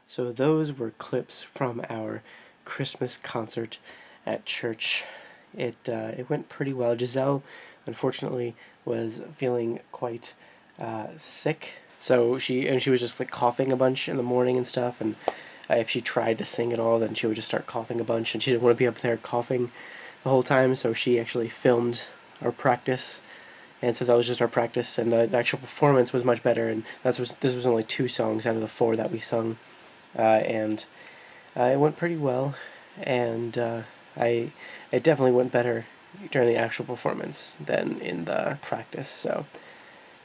So those were clips from our Christmas concert at church. It went pretty well. Giselle, unfortunately, was feeling quite sick, so she was just like coughing a bunch in the morning and stuff. And if she tried to sing at all, then she would just start coughing a bunch, and she didn't want to be up there coughing the whole time. So she actually filmed our practice. And so that was just our practice, and the actual performance was much better. And this was only 2 songs out of the 4 that we sung. And it went pretty well, and it definitely went better during the actual performance than in the practice. So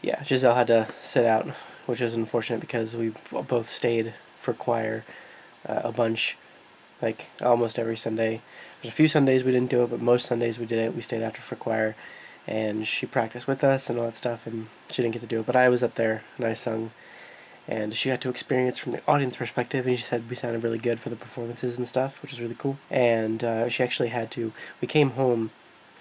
yeah, Giselle had to sit out, which was unfortunate because we both stayed for choir a bunch, like almost every Sunday. There's a few Sundays we didn't do it, but most Sundays we did it. We stayed after for choir, and she practiced with us and all that stuff, and she didn't get to do it, but I was up there and I sung. And she got to experience from the audience perspective, and she said we sounded really good for the performances and stuff, which was really cool. And she actually we came home,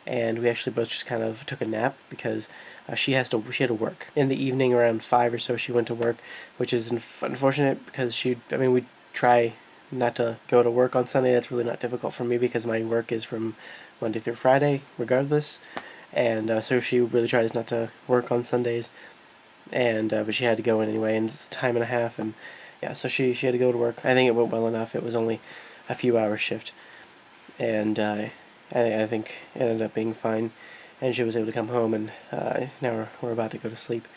and we actually both just kind of took a nap because she had to work. In the evening around 5 or so, she went to work, which is unfortunate because we try not to go to work on Sunday. That's really not difficult for me because my work is from Monday through Friday, regardless. And so she really tries not to work on Sundays. And but she had to go in anyway, and it's time and a half, and yeah, so she had to go to work. I think it went well enough. It was only a few hour shift, and I think it ended up being fine. And she was able to come home, and now we're about to go to sleep.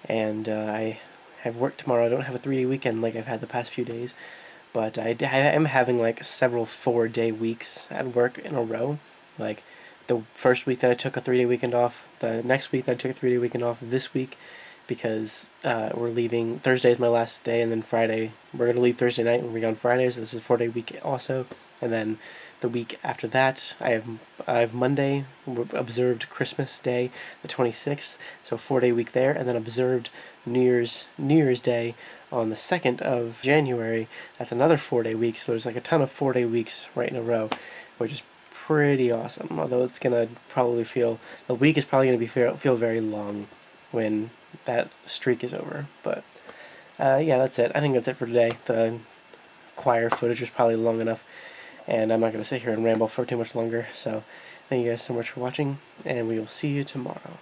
And I have work tomorrow. I don't have a 3-day weekend like I've had the past few days, but I am having like several 4-day weeks at work in a row. Like the first week that I took a 3-day weekend off, the next week that I took a 3-day weekend off, this week because we're leaving. Thursday is my last day, and then Friday we're gonna leave Thursday night and we're on Friday. So this is a 4-day week also, and then the week after that I have Monday observed Christmas Day, the 26th, so 4-day week there, and then observed New Year's Day on the 2nd of January. That's another 4-day week. So there's like a ton of 4-day weeks right in a row, which is pretty awesome. Although it's gonna probably feel the week is probably gonna feel very long when that streak is over. But yeah, that's it. I think that's it for today. The choir footage was probably long enough, and I'm not going to sit here and ramble for too much longer. So thank you guys so much for watching, and we will see you tomorrow.